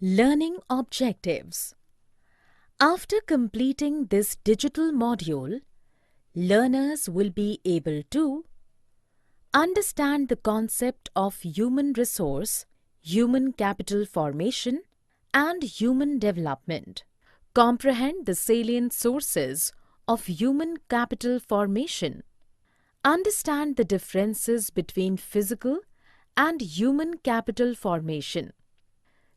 Learning objectives. After completing this digital module, learners will be able to understand the concept of human resource, human capital formation, and human development, comprehend the salient sources of human capital formation, understand the differences between physical and human capital formation,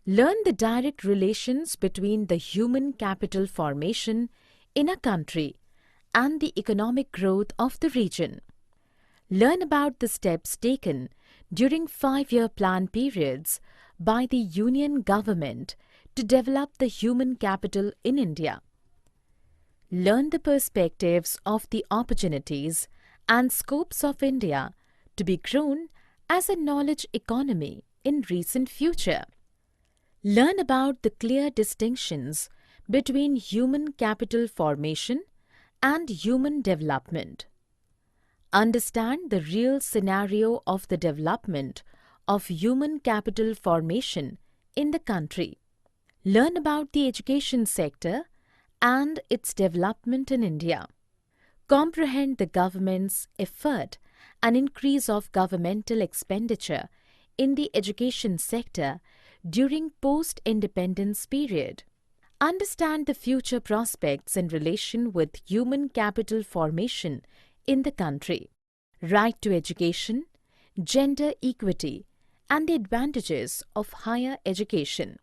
learn the direct relations between the human capital formation in a country and the economic growth of the region. Learn about the steps taken during 5-year plan periods by the Union government to develop the human capital in India. Learn the perspectives of the opportunities and scopes of India to be grown as a knowledge economy in recent future. Learn about the clear distinctions between human capital formation and human development. Understand the real scenario of the development of human capital formation in the country. Learn about the education sector and its development in India. Comprehend the government's effort and increase of governmental expenditure in the education sector during post-independence period. Understand the future prospects in relation with human capital formation in the country, right to education, gender equity, and the advantages of higher education.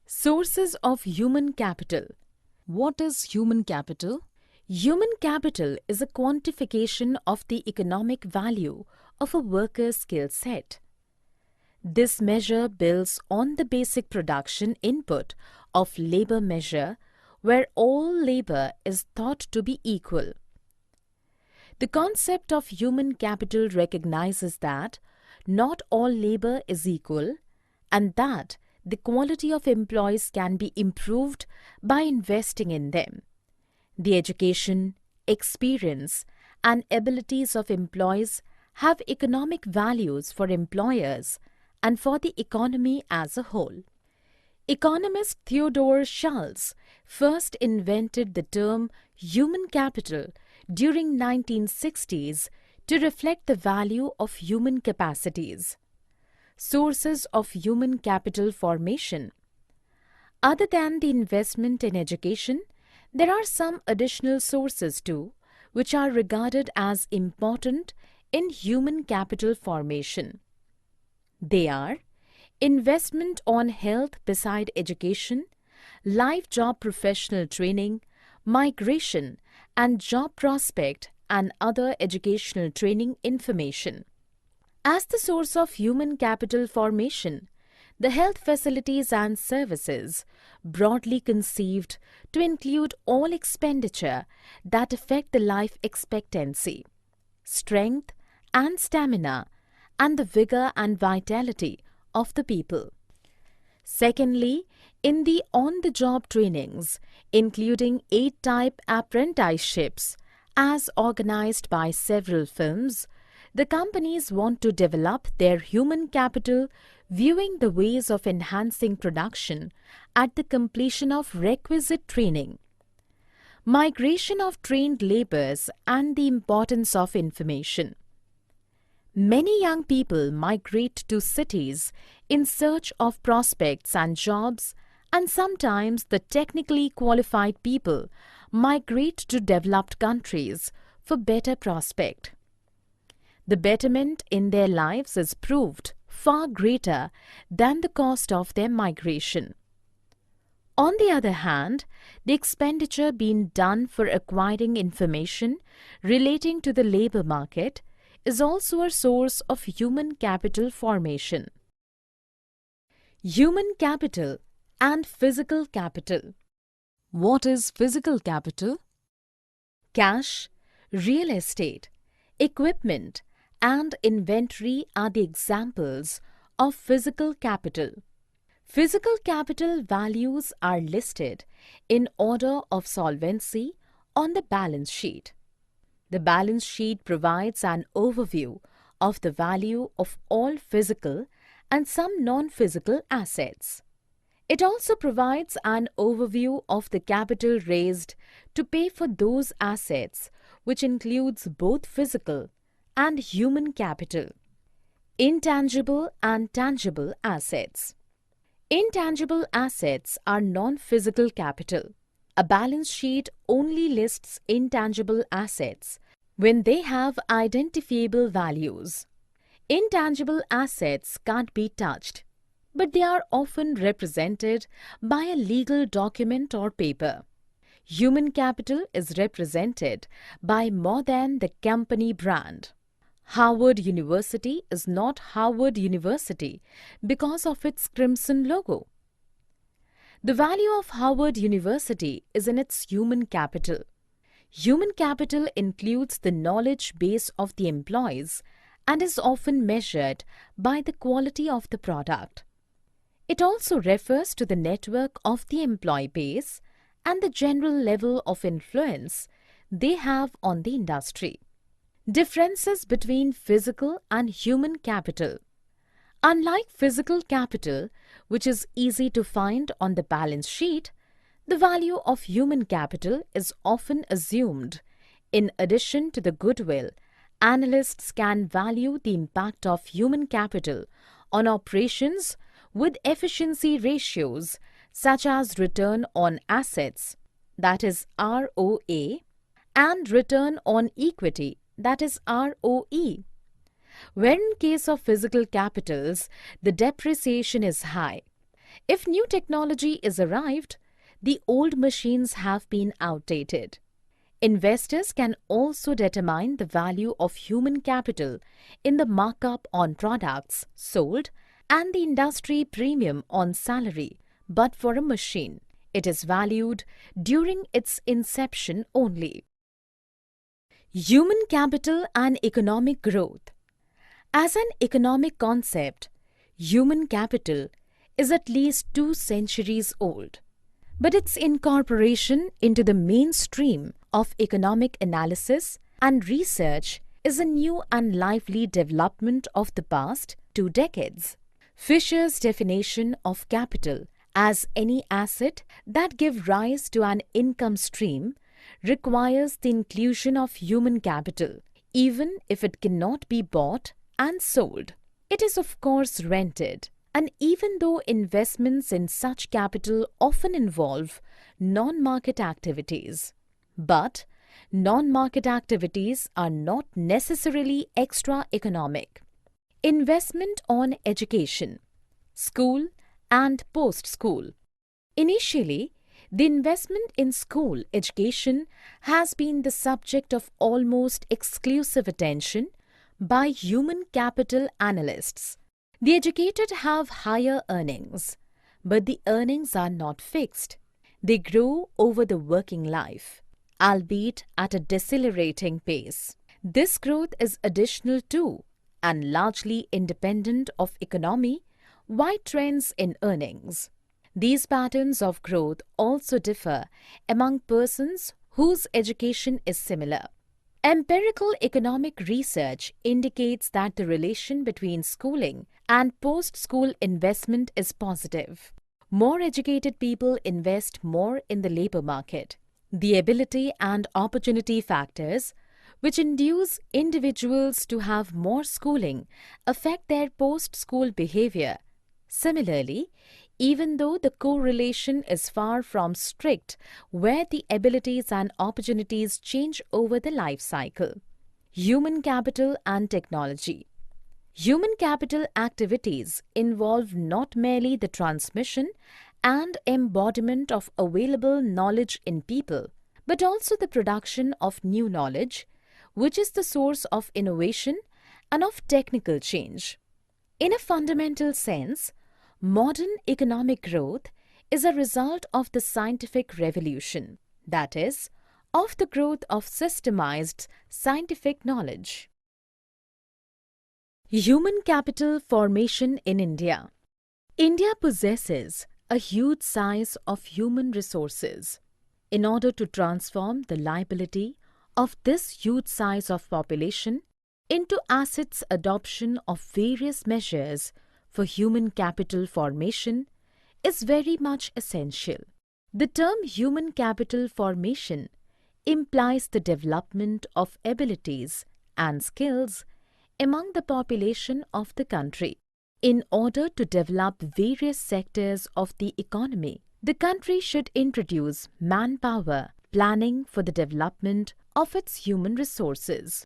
Sources of human capital. What is human capital? Human capital is a quantification of the economic value of a worker's skill set. This measure builds on the basic production input of labor measure, where all labor is thought to be equal. The concept of human capital recognizes that not all labor is equal and that the quality of employees can be improved by investing in them. The education, experience, and abilities of employees have economic values for employers and for the economy as a whole. Economist Theodore Schultz first invented the term human capital during 1960s to reflect the value of human capacities. Sources of human capital formation. Other than the investment in education, there are some additional sources too, which are regarded as important in human capital formation. They are investment on health beside education, life job professional training, migration and job prospect and other educational training information. As the source of human capital formation, the health facilities and services, broadly conceived to include all expenditure that affect the life expectancy, strength and stamina, and the vigor and vitality of the people. Secondly, in the on-the-job trainings, including 8-type apprenticeships, as organized by several firms, the companies want to develop their human capital viewing the ways of enhancing production at the completion of requisite training. Migration of trained laborers and the importance of information. Many young people migrate to cities in search of prospects and jobs, and sometimes the technically qualified people migrate to developed countries for better prospect. The betterment in their lives is proved far greater than the cost of their migration. On the other hand, the expenditure being done for acquiring information relating to the labor market is also a source of human capital formation. Human capital and physical capital. What is physical capital? Cash, real estate, equipment, and inventory are the examples of physical capital. Physical capital values are listed in order of solvency on the balance sheet. The balance sheet provides an overview of the value of all physical and some non-physical assets. It also provides an overview of the capital raised to pay for those assets, which includes both physical and human capital. Intangible and tangible assets. Intangible assets are non-physical capital. A balance sheet only lists intangible assets when they have identifiable values. Intangible assets can't be touched, but they are often represented by a legal document or paper. Human capital is represented by more than the company brand. Harvard University is not Harvard University because of its crimson logo. The value of Harvard University is in its human capital. Human capital includes the knowledge base of the employees and is often measured by the quality of the product. It also refers to the network of the employee base and the general level of influence they have on the industry. Differences between physical and human capital. Unlike physical capital, which is easy to find on the balance sheet, the value of human capital is often assumed. In addition to the goodwill, analysts can value the impact of human capital on operations with efficiency ratios such as return on assets, that is ROA, and return on equity, that is ROE. Where in case of physical capitals, the depreciation is high. If new technology is arrived, the old machines have been outdated. Investors can also determine the value of human capital in the markup on products sold and the industry premium on salary, but for a machine, it is valued during its inception only. Human capital and economic growth. As an economic concept, human capital is at least 2 centuries old, but its incorporation into the mainstream of economic analysis and research is a new and lively development of the past 2 decades. Fisher's definition of capital as any asset that give rise to an income stream requires the inclusion of human capital, even if it cannot be bought and sold. It is of course rented, and even though investments in such capital often involve non-market activities, but non-market activities are not necessarily extra-economic. Investment on education, school and post-school. Initially, the investment in school education has been the subject of almost exclusive attention by human capital analysts. The educated have higher earnings, but the earnings are not fixed. They grow over the working life, albeit at a decelerating pace. This growth is additional to and largely independent of economy-wide trends in earnings. These patterns of growth also differ among persons whose education is similar. Empirical economic research indicates that the relation between schooling and post-school investment is positive. More educated people invest more in the labor market. The ability and opportunity factors, which induce individuals to have more schooling, affect their post-school behavior. Similarly, even though the correlation is far from strict, where the abilities and opportunities change over the life cycle. Human capital and technology. Human capital activities involve not merely the transmission and embodiment of available knowledge in people, but also the production of new knowledge, which is the source of innovation and of technical change. In a fundamental sense, modern economic growth is a result of the scientific revolution, that is, of the growth of systemized scientific knowledge. Human capital formation in India. India possesses a huge size of human resources. In order to transform the liability of this huge size of population into assets, adoption of various measures for human capital formation is very much essential. The term human capital formation implies the development of abilities and skills among the population of the country. In order to develop various sectors of the economy, the country should introduce manpower planning for the development of its human resources.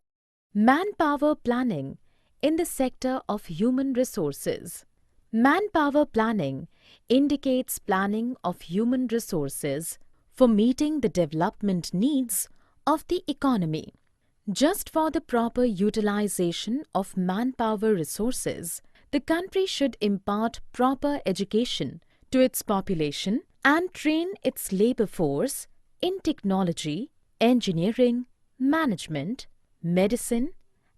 Manpower planning in the sector of human resources. Manpower planning indicates planning of human resources for meeting the development needs of the economy. Just for the proper utilization of manpower resources, the country should impart proper education to its population and train its labor force in technology, engineering, management, medicine,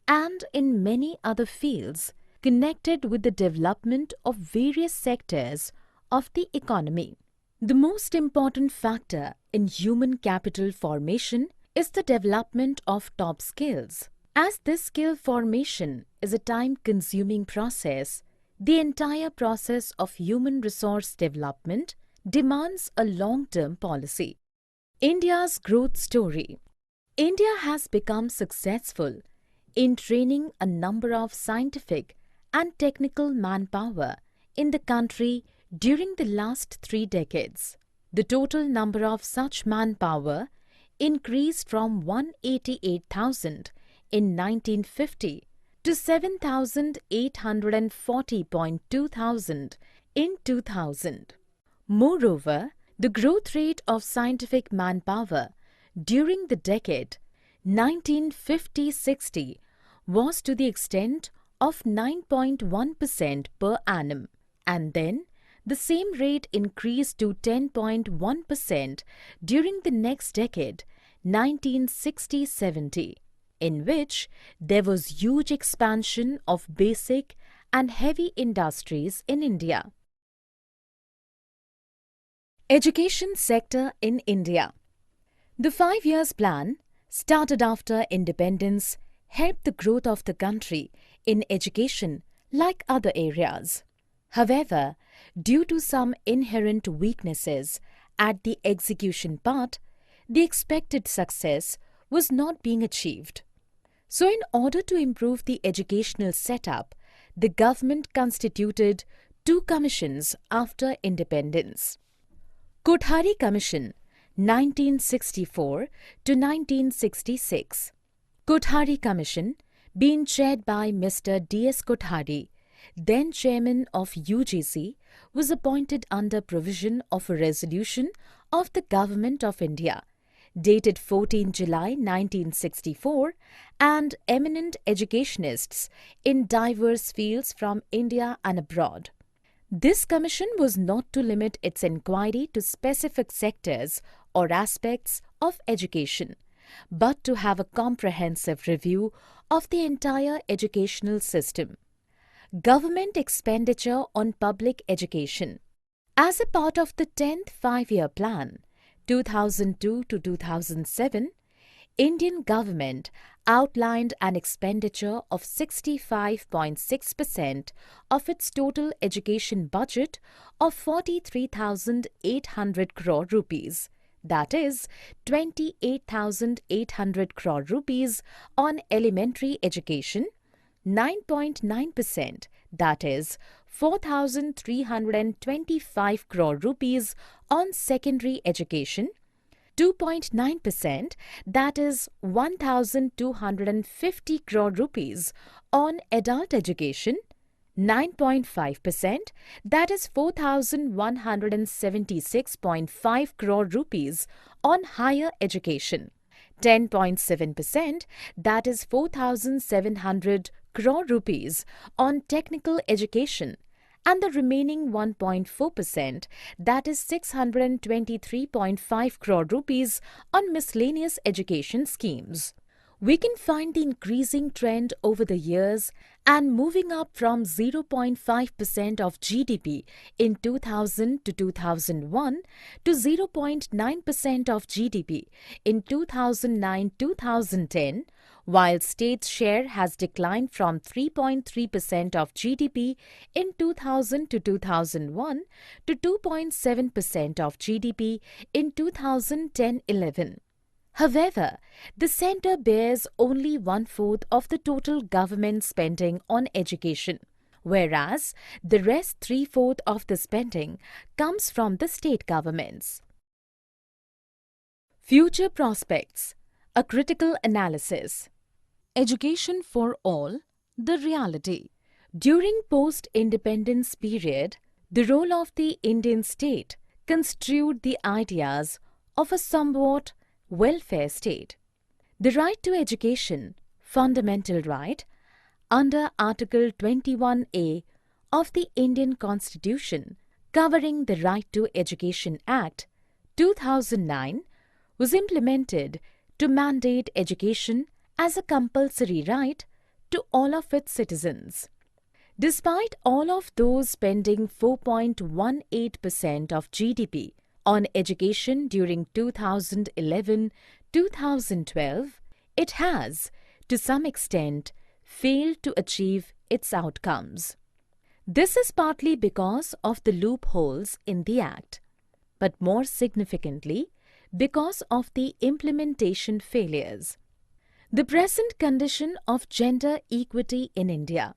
and in many other fields connected with the development of various sectors of the economy. The most important factor in human capital formation is the development of top skills. As this skill formation is a time-consuming process, the entire process of human resource development demands a long-term policy. India's growth story. India has become successful in training a number of scientific and technical manpower in the country during the last 3 decades. The total number of such manpower increased from 188,000 in 1950 to 7,840.2 thousand in 2000. Moreover, the growth rate of scientific manpower during the decade 1950-60 was to the extent of 9.1% per annum, and then the same rate increased to 10.1% during the next decade, 1960-70, in which there was huge expansion of basic and heavy industries in India. Education sector in India. The 5 years plan, started after independence, helped the growth of the country in education like other areas. However, due to some inherent weaknesses at the execution part, the expected success was not being achieved. So, in order to improve the educational setup, the government constituted 2 commissions after independence. Kothari Commission 1964 to 1966. Kothari Commission, being chaired by Mr. D.S. Kothari, then chairman of UGC, was appointed under provision of a resolution of the Government of India, dated 14 July 1964, and eminent educationists in diverse fields from India and abroad. This commission was not to limit its inquiry to specific sectors or aspects of education, but to have a comprehensive review of the entire educational system. Government expenditure on public education. As a part of the 10th 5-year plan, 2002 to 2007, Indian government outlined an expenditure of 65.6% of its total education budget of 43,800 crore rupees, that is 28,800 crore rupees on elementary education, 9.9%, that is 4,325 crore rupees on secondary education, 2.9%, that is 1,250 crore rupees on adult education, 9.5%, that is 4,176.5 crore rupees on higher education, 10.7%, that is 4,700 crore rupees on technical education, and the remaining 1.4%, that is 623.5 crore rupees on miscellaneous education schemes. We can find the increasing trend over the years and moving up from 0.5% of GDP in 2000 to 2001 to 0.9% of GDP in 2009-2010, while state's share has declined from 3.3% of GDP in 2000 to 2001 to 2.7% of GDP in 2010-11. However, the centre bears only one-fourth of the total government spending on education, whereas the rest three-fourths of the spending comes from the state governments. Future prospects, a critical analysis. Education for all, the reality. During post-independence period, the role of the Indian state construed the ideas of a somewhat welfare state. The right to education, fundamental right, under Article 21A of the Indian Constitution covering the Right to Education Act 2009 was implemented to mandate education as a compulsory right to all of its citizens. Despite all of those spending 4.18% of GDP on education during 2011-2012, it has, to some extent, failed to achieve its outcomes. This is partly because of the loopholes in the Act, but more significantly, because of the implementation failures. The present condition of gender equity in India.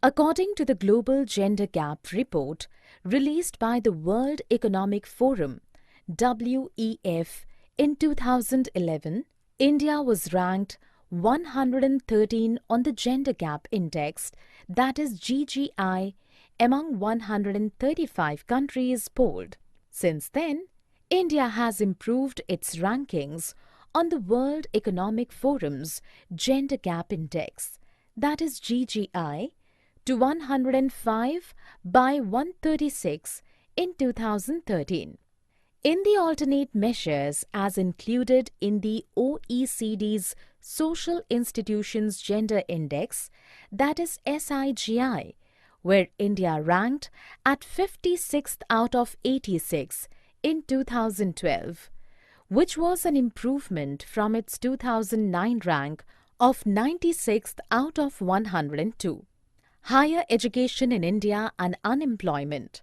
According to the Global Gender Gap Report released by the World Economic Forum (WEF) in 2011, India was ranked 113 on the Gender Gap Index, that is GGI, among 135 countries polled. Since then, India has improved its rankings on the World Economic Forum's Gender Gap Index, that is GGI, to 105 by 136 in 2013. In the alternate measures as included in the OECD's Social Institutions Gender Index, that is SIGI, where India ranked at 56th out of 86 in 2012, which was an improvement from its 2009 rank of 96th out of 102. Higher education in India and unemployment.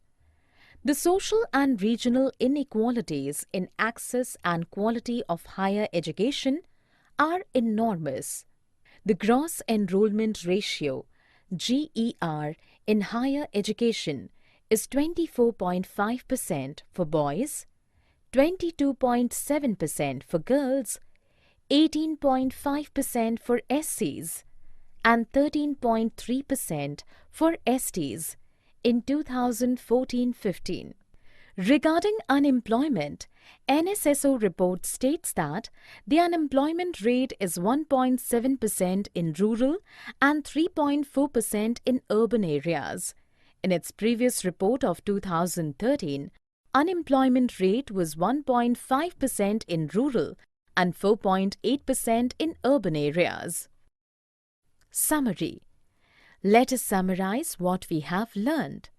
The social and regional inequalities in access and quality of higher education are enormous. The gross enrollment ratio, GER, in higher education is 24.5% for boys, 22.7% for girls, 18.5% for SCs, and 13.3% for STs in 2014-15. Regarding unemployment, NSSO report states that the unemployment rate is 1.7% in rural and 3.4% in urban areas. In its previous report of 2013, unemployment rate was 1.5% in rural and 4.8% in urban areas. Summary. Let us summarize what we have learned.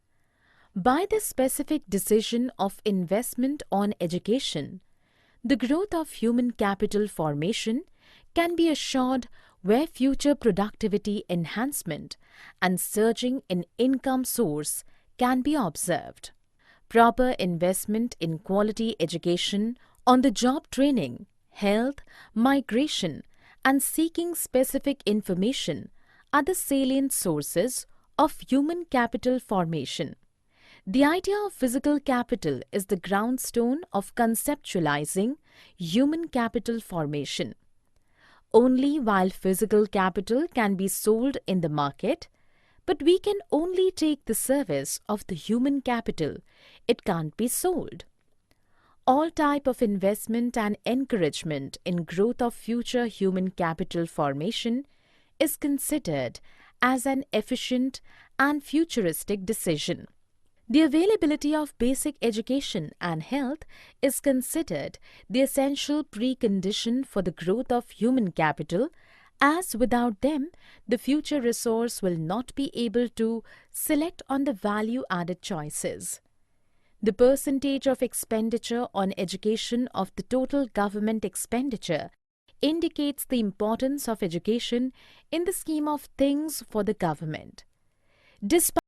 By the specific decision of investment on education, the growth of human capital formation can be assured where future productivity enhancement and surging in income source can be observed. Proper investment in quality education, on the job training, health, migration, and seeking specific information are the salient sources of human capital formation. The idea of physical capital is the groundstone of conceptualizing human capital formation. Only while physical capital can be sold in the market, but we can only take the service of the human capital, it can't be sold. All type of investment and encouragement in growth of future human capital formation is considered as an efficient and futuristic decision. The availability of basic education and health is considered the essential precondition for the growth of human capital, as without them, the future resource will not be able to select on the value-added choices. The percentage of expenditure on education of the total government expenditure indicates the importance of education in the scheme of things for the government. Despite